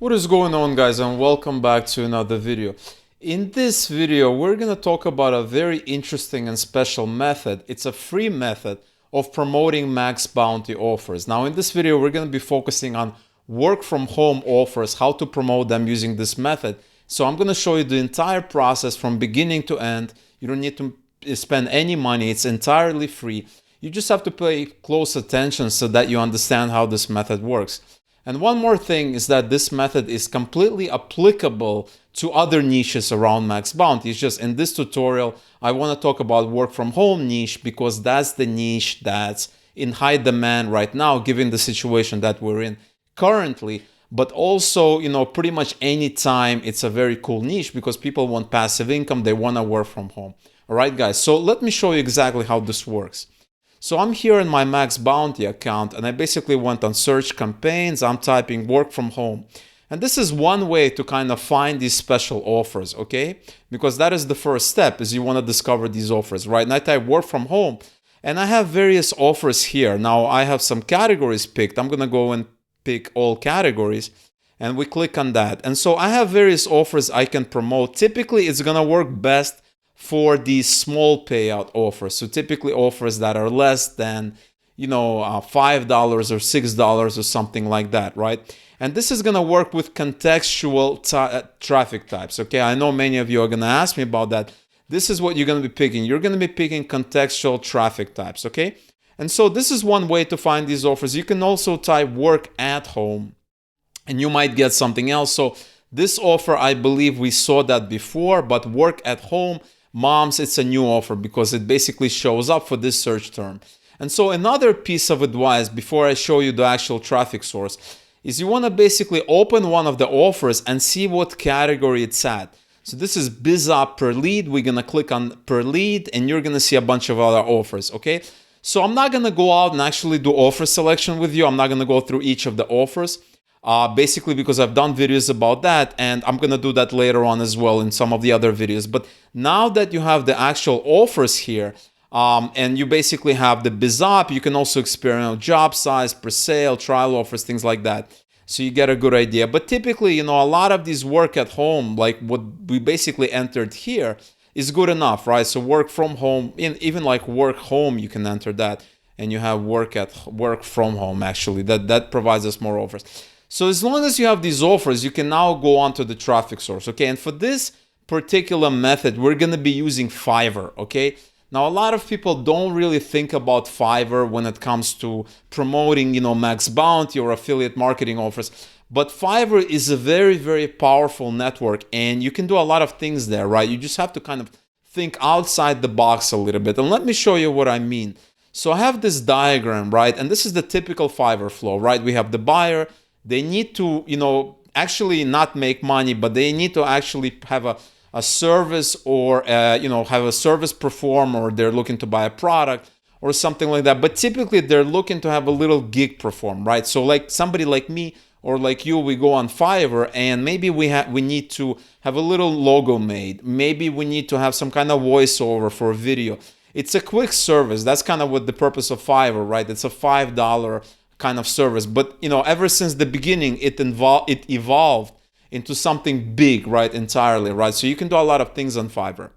What is going on, guys, and welcome back to another video. In this video, we're going to talk about a very interesting and special method. It's a free method of promoting max bounty offers. Now, in this video, we're going to be focusing on work from home offers, how to promote them using this method. So I'm going to show you the entire process from beginning to end. You don't need to spend any money. It's entirely free. You just have to pay close attention so that you understand how this method works. And one more thing is that this method is completely applicable to other niches around max bounty. It's just in this tutorial, I want to talk about work from home niche because that's the niche that's in high demand right now, given the situation that we're in currently. But also, pretty much any time, it's a very cool niche because people want passive income. They want to work from home. All right, guys. So let me show you exactly how this works. So I'm here in my Max Bounty account and I basically went on search campaigns. I'm typing work from home. And this is one way to kind of find these special offers, okay? Because that is the first step, is you want to discover these offers, right? And I type work from home and I have various offers here. Now I have some categories picked. I'm going to go and pick all categories and we click on that. And so I have various offers I can promote. Typically it's going to work best for these small payout offers. So typically offers that are less than, $5 or $6 or something like that, right? And this is going to work with contextual traffic types, okay? I know many of you are going to ask me about that. This is what you're going to be picking. You're going to be picking contextual traffic types, okay? And so this is one way to find these offers. You can also type work at home and you might get something else. So this offer, I believe we saw that before, but work at home, moms, it's a new offer because it basically shows up for this search term. And so another piece of advice before I show you the actual traffic source is you want to basically open one of the offers and see what category it's at. So this is BizUp per lead. We're going to click on per lead and you're going to see a bunch of other offers, okay? So I'm not going to go out and actually do offer selection with you. I'm not going to go through each of the offers. Basically because I've done videos about that and I'm gonna do that later on as well in some of the other videos. But now that you have the actual offers here and you basically have the BizUp, you can also experiment with job size, per sale, trial offers, things like that. So you get a good idea. But typically, a lot of these work at home, like what we basically entered here, is good enough, right? So work from home, even like work home, you can enter that. And you have work from home, actually. That provides us more offers. So as long as you have these offers, you can now go on to the traffic source, okay? And for this particular method, we're going to be using Fiverr, okay? Now, a lot of people don't really think about Fiverr when it comes to promoting, max bounty or affiliate marketing offers. But Fiverr is a very, very powerful network and you can do a lot of things there, right? You just have to kind of think outside the box a little bit. And let me show you what I mean. So I have this diagram, right? And this is the typical Fiverr flow, right? We have the buyer. They need to, actually not make money, but they need to actually have a service or, have a service perform, or they're looking to buy a product or something like that. But typically they're looking to have a little gig perform, right? So like somebody like me or like you, we go on Fiverr and maybe we need to have a little logo made. Maybe we need to have some kind of voiceover for a video. It's a quick service. That's kind of what the purpose of Fiverr, right? It's a $5 kind of service, but ever since the beginning it evolved into something big, right? Entirely, right? So you can do a lot of things on Fiverr.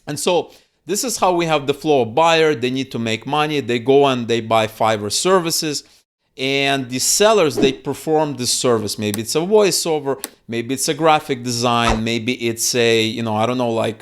And so this is how we have the flow of buyer. They need to make money. They go and they buy Fiverr services, and the sellers, they perform this service. Maybe it's a voiceover, maybe it's a graphic design, maybe it's a I don't know, like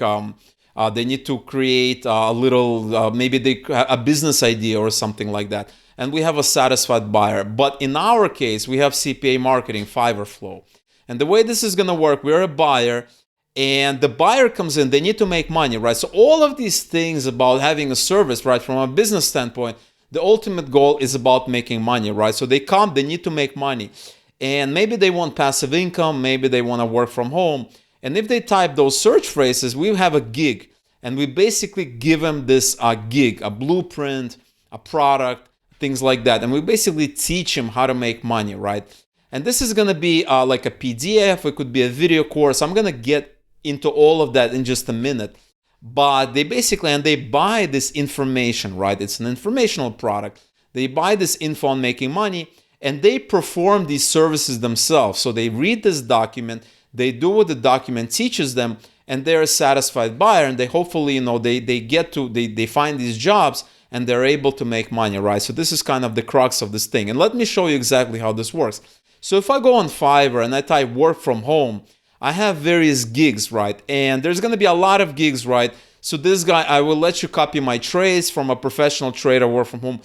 they need to create a little maybe a business idea or something like that. And we have a satisfied buyer. But in our case, we have CPA Marketing, Fiverr Flow. And the way this is going to work, we're a buyer, and the buyer comes in, they need to make money, right? So all of these things about having a service, right, from a business standpoint, the ultimate goal is about making money, right? So they come, they need to make money. And maybe they want passive income, maybe they want to work from home. And if they type those search phrases, we have a gig. And we basically give them this gig, a blueprint, a product, things like that. And we basically teach them how to make money, right? And this is going to be like a PDF. It could be a video course. I'm going to get into all of that in just a minute. But they basically, and they buy this information, right? It's an informational product. They buy this info on making money. and they perform these services themselves. So they read this document, they do what the document teaches them, and they're a satisfied buyer, and they hopefully, they find these jobs and they're able to make money, right? So this is kind of the crux of this thing. And let me show you exactly how this works. So if I go on Fiverr and I type work from home, I have various gigs, right? And there's going to be a lot of gigs, right? So this guy, I will let you copy my trades from a professional trader, work from home.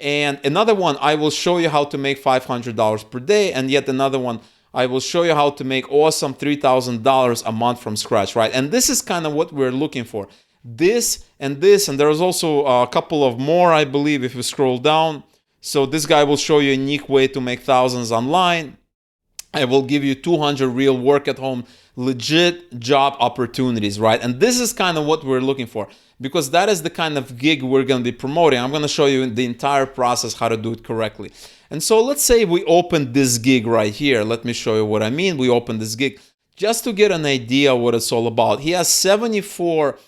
And another one, I will show you how to make $500 per day. And yet another one, I will show you how to make awesome $3,000 a month from scratch, right? And this is kind of what we're looking for. This, and there's also a couple of more, I believe, if you scroll down. So this guy will show you a unique way to make thousands online. I will give you 200 real work at home, legit job opportunities, right? And this is kind of what we're looking for, because that is the kind of gig we're going to be promoting. I'm going to show you the entire process, how to do it correctly. And so let's say we open this gig right here. Let me show you what I mean. We open this gig just to get an idea what it's all about. He has 74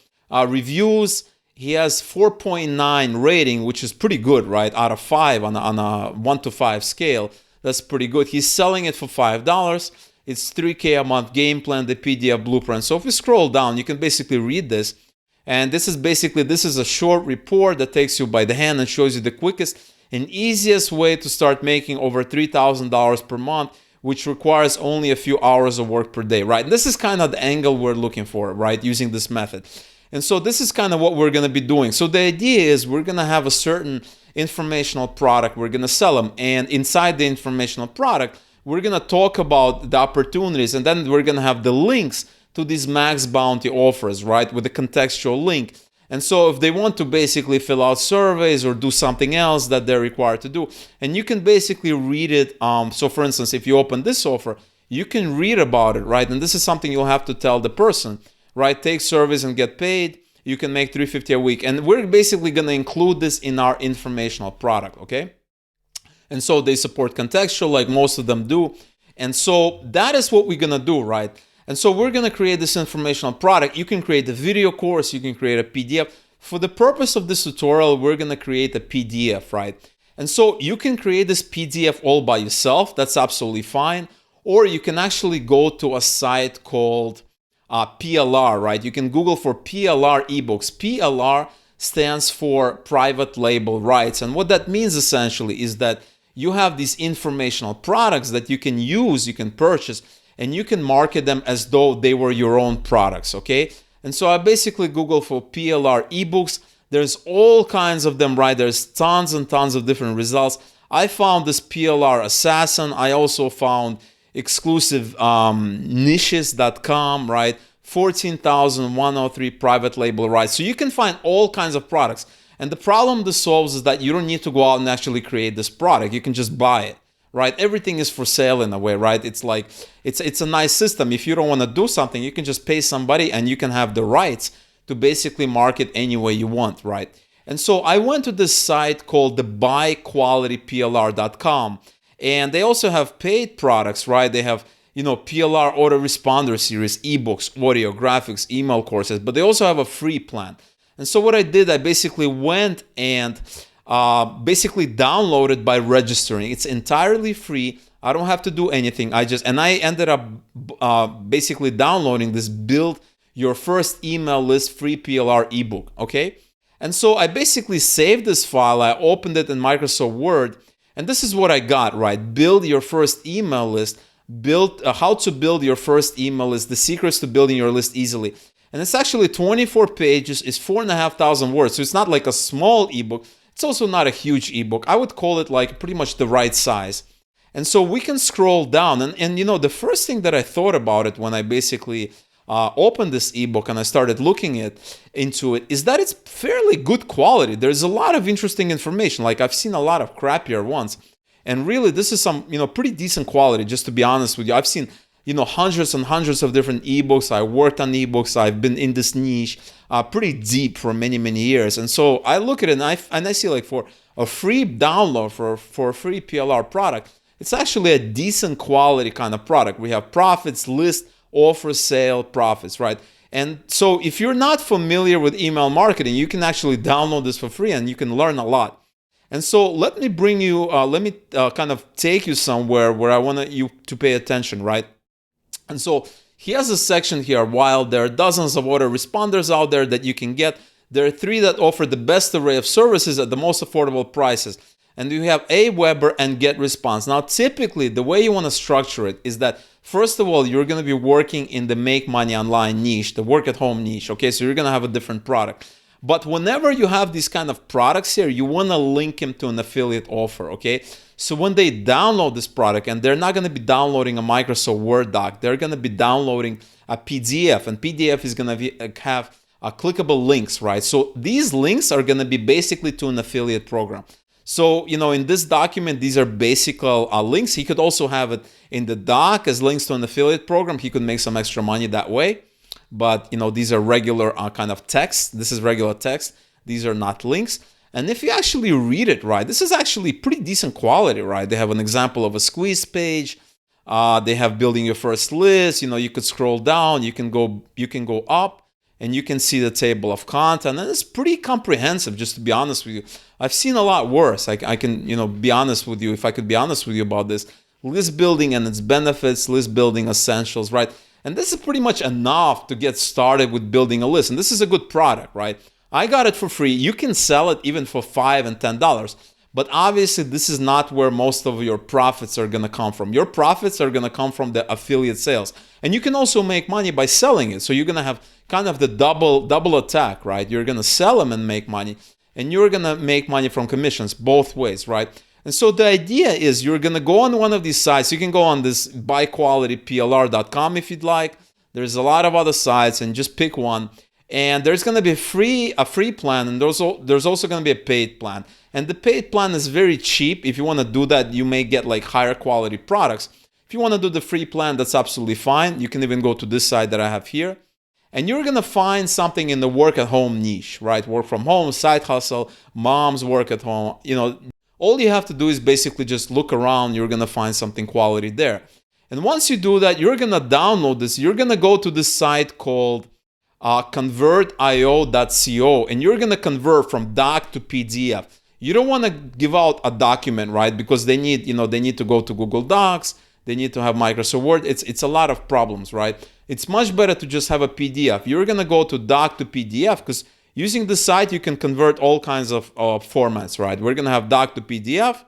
reviews. He has 4.9 rating, which is pretty good, right? Out of 5 on a 1 to 5 scale. That's pretty good. He's selling it for $5. It's $3K a month game plan, the PDF blueprint. So if we scroll down, you can basically read this. And this is a short report that takes you by the hand and shows you the quickest and easiest way to start making over $3,000 per month, which requires only a few hours of work per day, right? And this is kind of the angle we're looking for, right? Using this method. And so this is kind of what we're going to be doing. So the idea is we're going to have a certain informational product. We're going to sell them. And inside the informational product, we're going to talk about the opportunities. And then we're going to have the links to these max bounty offers, right? With a contextual link. And so if they want to basically fill out surveys or do something else that they're required to do, and you can basically read it. So for instance, if you open this offer, you can read about it, right? And this is something you'll have to tell the person, right? Take surveys and get paid. You can make $350 a week. And we're basically going to include this in our informational product, okay? And so they support contextual like most of them do. And so that is what we're going to do, right? And so we're going to create this informational product. You can create a video course. You can create a PDF. For the purpose of this tutorial, we're going to create a PDF, right? And so you can create this PDF all by yourself. That's absolutely fine. Or you can actually go to a site called PLR, right? You can Google for PLR ebooks. PLR stands for private label rights. And what that means essentially is that you have these informational products that you can use, you can purchase, and you can market them as though they were your own products, okay? And so I basically Google for PLR ebooks. There's all kinds of them, right? There's tons and tons of different results. I found this PLR Assassin. I also found exclusive niches.com, right? 14,103 private label rights. So you can find all kinds of products. And the problem this solves is that you don't need to go out and actually create this product. You can just buy it, right? Everything is for sale in a way, right? It's like, it's a nice system. If you don't want to do something, you can just pay somebody and you can have the rights to basically market any way you want, right? And so I went to this site called the QualityPLR.com, and they also have paid products, right? They have, PLR autoresponder series, ebooks, audio, graphics, email courses, but they also have a free plan. And so what I did, I basically went and basically downloaded by registering. It's entirely free. I don't have to do anything. I ended up basically downloading this Build Your First Email List free PLR ebook, okay? And so I basically saved this file. I opened it in Microsoft Word, and this is what I got, right? Build Your First Email List. How to build your first email list, the secrets to building your list easily. And it's actually 24 pages, it's 4,500 words. So it's not like a small ebook. It's also not a huge ebook. I would call it like pretty much the right size. And so we can scroll down. And the first thing that I thought about it when I basically opened this ebook and I started looking into it is that it's fairly good quality. There's a lot of interesting information. Like I've seen a lot of crappier ones. And really, this is some, pretty decent quality, just to be honest with you. I've seen, hundreds and hundreds of different ebooks. I worked on ebooks. I've been in this niche pretty deep for many, many years. And so I look at it and I see like for a free download, for a free PLR product, it's actually a decent quality kind of product. We have profits, list, offer, sale, profits, right? And so if you're not familiar with email marketing, you can actually download this for free and you can learn a lot. And so let me bring you, kind of take you somewhere where I want you to pay attention, right? And so he has a section here, while there are dozens of autoresponders out there that you can get, there are 3 that offer the best array of services at the most affordable prices. And you have Aweber and GetResponse. Now, typically, the way you want to structure it is that, first of all, you're going to be working in the make money online niche, the work at home niche, okay? So you're going to have a different product. But whenever you have these kind of products here, you want to link them to an affiliate offer, okay? So when they download this product, and they're not going to be downloading a Microsoft Word doc, they're going to be downloading a PDF, and PDF is going to have clickable links, right? So these links are going to be basically to an affiliate program. So, in this document, these are basic links. He could also have it in the doc as links to an affiliate program. He could make some extra money that way. But, these are regular kind of text. This is regular text. These are not links. And if you actually read it, right, this is actually pretty decent quality, right? They have an example of a squeeze page. They have building your first list. You could scroll down. You can go up. And you can see the table of content, and it's pretty comprehensive, just to be honest with you. I've seen a lot worse. I can, be honest with you, if I could be honest with you about this. List building and its benefits, list building essentials, right? And this is pretty much enough to get started with building a list. And this is a good product, right? I got it for free. You can sell it even for $5 and $10. But obviously, this is not where most of your profits are going to come from. Your profits are going to come from the affiliate sales. And you can also make money by selling it. So you're going to have kind of the double attack, right? You're going to sell them and make money. And you're going to make money from commissions both ways, right? And so the idea is you're going to go on one of these sites. You can go on this QualityPLR.com if you'd like. There's a lot of other sites, and just pick one. And there's going to be a free plan, and there's also going to be a paid plan. And the paid plan is very cheap. If you want to do that, you may get like higher quality products. If you want to do the free plan, that's absolutely fine. You can even go to this site that I have here. And you're going to find something in the work at home niche, right? Work from home, side hustle, moms work at home. All you have to do is basically just look around. You're going to find something quality there. And once you do that, you're going to download this. You're going to go to this site called convertio.co, and you're going to convert from doc to PDF. You don't want to give out a document, right? Because they need to go to Google Docs. They need to have Microsoft Word. It's a lot of problems, right? It's much better to just have a PDF. You're going to go to doc to PDF, because using the site, you can convert all kinds of formats, right? We're going to have doc to PDF.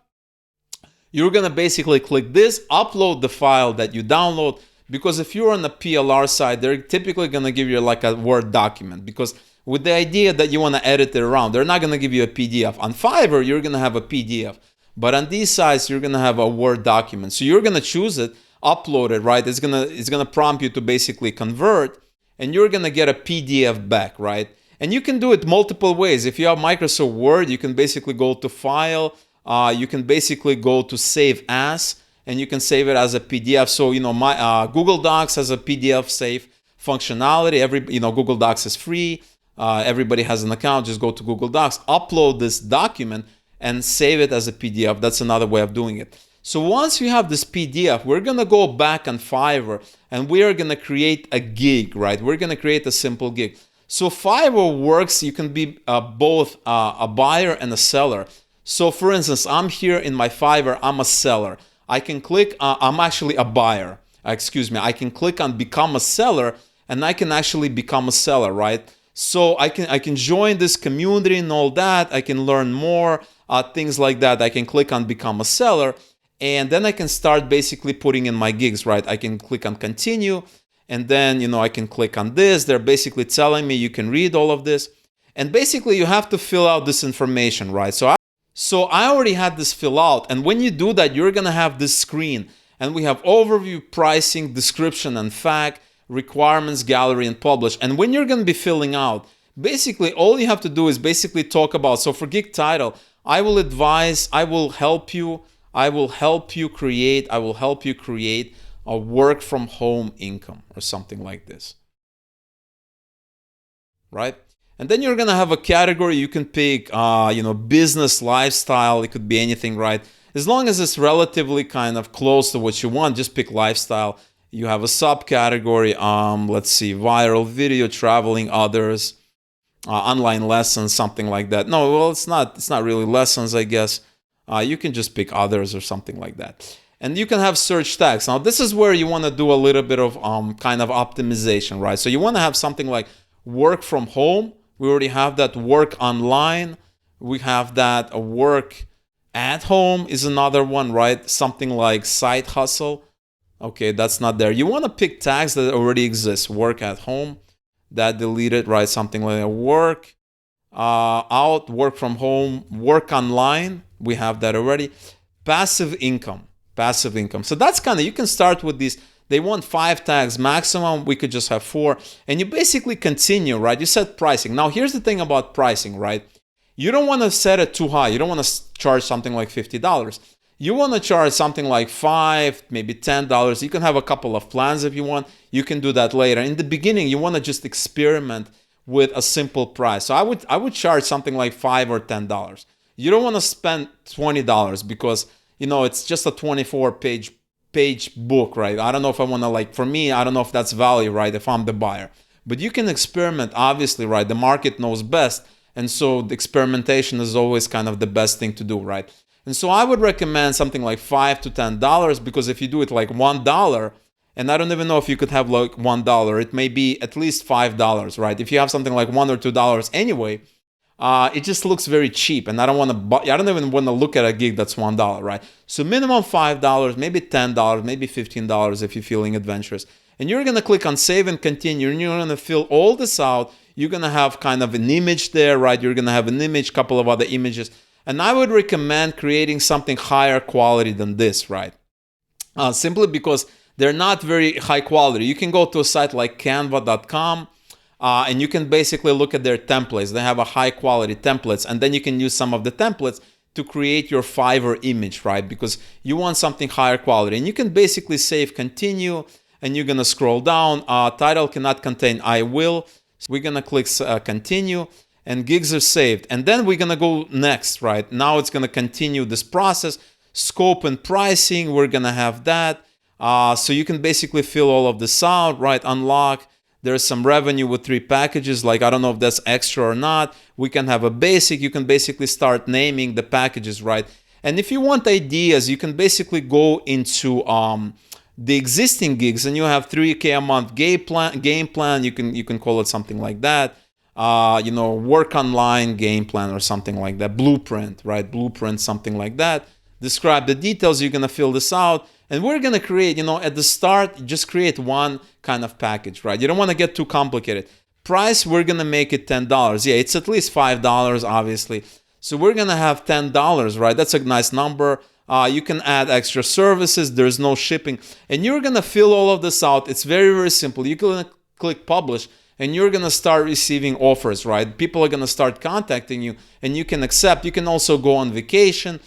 You're going to basically click this, upload the file that you download, because if you're on the PLR side, they're typically going to give you like a Word document, because with the idea that you want to edit it around, they're not going to give you a PDF. On Fiverr, you're going to have a PDF. But on these sites, you're going to have a Word document. So you're going to choose it, upload it, right? It's going to prompt you to basically convert, and you're going to get a PDF back, right? And you can do it multiple ways. If you have Microsoft Word, you can basically go to File. You can basically go to Save As, and you can save it as a PDF. So, my Google Docs has a PDF save functionality. Google Docs is free. Everybody has an account. Just go to Google Docs, upload this document, and save it as a PDF. That's another way of doing it. So once you have this PDF, we're going to go back on Fiverr, and we are going to create a gig, right? We're going to create a simple gig. So Fiverr works. You can be both a buyer and a seller. So for instance, I'm here in my Fiverr. I'm a seller. I can click, I'm actually a buyer. I can click on become a seller, and I can actually become a seller, right? So I can join this community and all that. I can learn more, things like that. I can click on become a seller, and then I can start basically putting in my gigs, right? I can click on continue, and then, I can click on this. They're basically telling me you can read all of this. And basically you have to fill out this information, right? So I already had this fill out, and when you do that, you're gonna have this screen, and we have overview, pricing, description, and fact, requirements, gallery, and publish. And when you're gonna be filling out, basically all you have to do is basically talk about, so for gig title, I will advise, I will help you create a work from home income or something like this, right? And then you're gonna have a category. You can pick, business, lifestyle. It could be anything, right? As long as it's relatively kind of close to what you want, just pick lifestyle. You have a subcategory. Let's see, viral video, traveling, others. online lessons, something like that. No, well, it's not really lessons, I guess. You can just pick others or something like that. And you can have search tags. Now, this is where you want to do a little bit of kind of optimization, right? So you want to have something like work from home. We already have that. Work online. We have that. Work at home is another one, right? Something like side hustle. Okay, that's not there. You want to pick tags that already exist. Work at home. That deleted, right? Something like work out, work from home, work online. We have that already. Passive income. Passive income. So that's kind of, you can start with these. They want 5 tags maximum. We could just have 4. And you basically continue, right? You set pricing. Now, here's the thing about pricing, right? You don't want to set it too high. You don't want to charge something like $50. You want to charge something like $5, maybe $10. You can have a couple of plans if you want. You can do that later. In the beginning, you want to just experiment with a simple price. So I would charge something like $5 or $10. You don't want to spend $20 because it's just a 24-page book, right? I don't know if I want to, like, for me, I don't know if that's value, right, if I'm the buyer. But you can experiment, obviously, right? The market knows best. And so the experimentation is always kind of the best thing to do, right? And so I would recommend something like $5 to $10 because if you do it like $1, and I don't even know if you could have like $1, it may be at least $5, right? If you have something like $1 or $2 anyway, it just looks very cheap, and I don't even want to look at a gig that's $1, right? So minimum $5, maybe $10, maybe $15 if you're feeling adventurous. And you're gonna click on save and continue, and you're gonna fill all this out. You're gonna have kind of an image there, right? You're gonna have an image, couple of other images. And I would recommend creating something higher quality than this, right? Simply because they're not very high quality. You can go to a site like canva.com and you can basically look at their templates. They have a high quality templates, and then you can use some of the templates to create your Fiverr image, right? Because you want something higher quality. And you can basically save continue, and you're gonna scroll down. Title cannot contain I will. So we're gonna click continue, and gigs are saved. And then we're gonna go next, right? Now it's gonna continue this process. Scope and pricing, we're gonna have that. So you can basically fill all of this out, right? Unlock. There's some revenue with 3 packages. Like, I don't know if that's extra or not. We can have a basic. You can basically start naming the packages, right? And if you want ideas, you can basically go into the existing gigs, and you have 3K a month game plan. You can call it something like that. Work online game plan or something like that. Blueprint, right? Blueprint, something like that. Describe the details. You're gonna fill this out, and we're gonna create, at the start, just create one kind of package, right? You don't want to get too complicated. Price, we're gonna make it $10. Yeah, it's at least $5, obviously. So we're gonna have $10, right? That's a nice number. You can add extra services. There's no shipping, and you're gonna fill all of this out. It's very, very simple. You're gonna click publish, and you're gonna start receiving offers, right? People are gonna start contacting you, and you can accept. You can also go on vacation.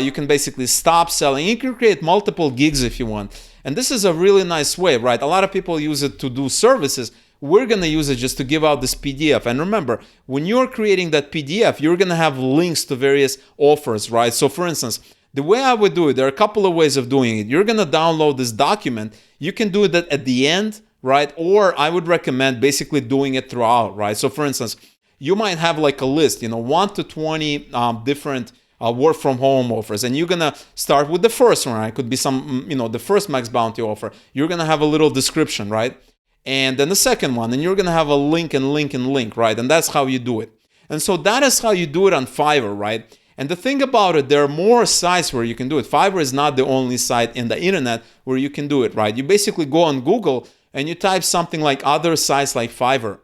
You can basically stop selling. You can create multiple gigs if you want. And this is a really nice way, right? A lot of people use it to do services. We're going to use it just to give out this PDF. And remember, when you're creating that PDF, you're going to have links to various offers, right? So for instance, the way I would do it, there are a couple of ways of doing it. You're going to download this document. You can do that at the end, right? Or I would recommend basically doing it throughout, right? So for instance, you might have like a list, 1 to 20 different work from home offers, and you're gonna start with the first one, right? It could be some, the first max bounty offer. You're gonna have a little description, right? And then the second one, and you're gonna have a link and link and link, right? And that's how you do it. And so that is how you do it on Fiverr, right? And the thing about it, there are more sites where you can do it. Fiverr is not the only site in the internet where you can do it, right? You basically go on Google and you type something like other sites like Fiverr,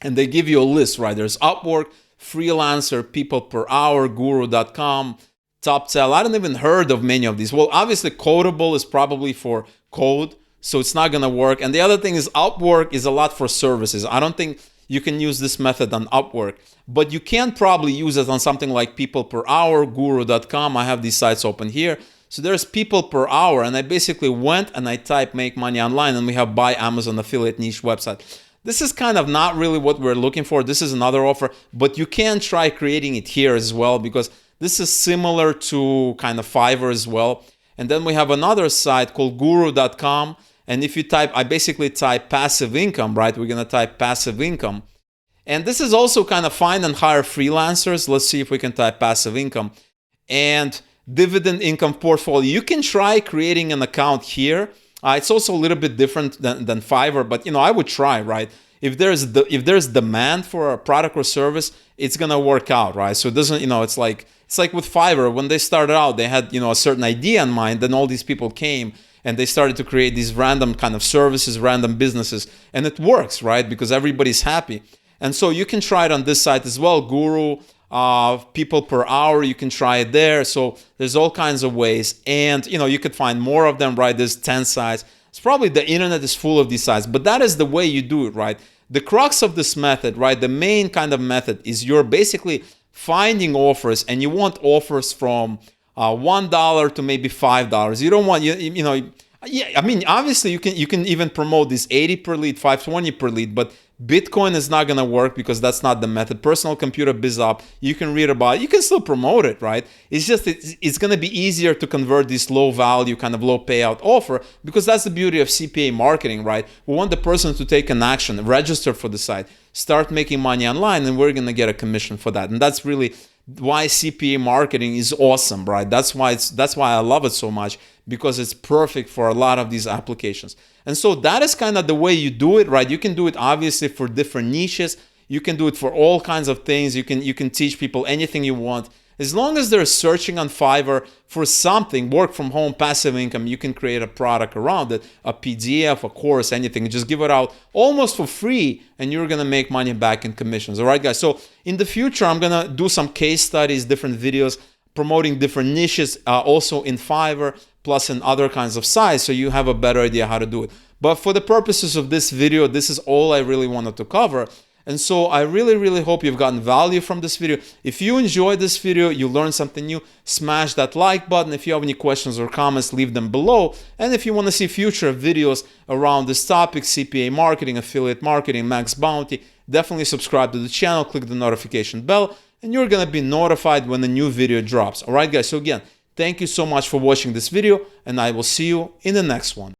and they give you a list, right? There's Upwork, Freelancer, People Per Hour, Guru.com, TopTel. I don't even heard of many of these. Well, obviously Codable is probably for code, so it's not gonna work. And the other thing is Upwork is a lot for services. I don't think you can use this method on Upwork, but you can probably use it on something like People Per Hour, Guru.com. I have these sites open here. So there's People Per Hour, and I basically went and I typed make money online, and we have buy Amazon affiliate niche website. This is kind of not really what we're looking for. This is another offer, but you can try creating it here as well, because this is similar to kind of Fiverr as well. And then we have another site called Guru.com. And if you type, I basically type passive income, right? We're going to type passive income. And this is also kind of find and hire freelancers. Let's see if we can type passive income and dividend income portfolio. You can try creating an account here. It's also a little bit different than Fiverr, but I would try, right? If there's demand for a product or service, it's gonna work out, right? So it doesn't, it's like with Fiverr. When they started out, they had a certain idea in mind. Then all these people came and they started to create these random kind of services, random businesses, and it works, right? Because everybody's happy. And so you can try it on this site as well, Guru. People per hour, you can try it there. So there's all kinds of ways, and you could find more of them, right? There's 10 sites. It's probably the internet is full of these sites, but that is the way you do it, right? The crux of this method, right? The main kind of method is you're basically finding offers, and you want offers from $1 to maybe $5. You don't want yeah, I mean, obviously you can even promote this 80 per lead, 520 per lead, but Bitcoin is not going to work because that's not the method. Personal computer biz up, you can read about it. You can still promote it, right? It's just it's going to be easier to convert this low value, kind of low payout offer, because that's the beauty of CPA marketing, right? We want the person to take an action, register for the site, start making money online, and we're going to get a commission for that. And that's really why CPA marketing is awesome, right? That's why I love it so much, because it's perfect for a lot of these applications. And so that is kind of the way you do it, right? You can do it obviously for different niches. You can do it for all kinds of things. You can teach people anything you want. As long as they're searching on Fiverr for something, work from home, passive income, you can create a product around it, a PDF, a course, anything. Just give it out almost for free, and you're going to make money back in commissions. All right, guys? So in the future, I'm going to do some case studies, different videos, promoting different niches, also in Fiverr, plus in other kinds of sites, so you have a better idea how to do it. But for the purposes of this video, this is all I really wanted to cover. And so I really hope you've gotten value from this video. If you enjoyed this video, you learned something new, smash that like button. If you have any questions or comments, leave them below. And if you want to see future videos around this topic, CPA marketing, affiliate marketing, max bounty, definitely subscribe to the channel, click the notification bell, and you're going to be notified when a new video drops. All right, guys? So again, thank you so much for watching this video, and I will see you in the next one.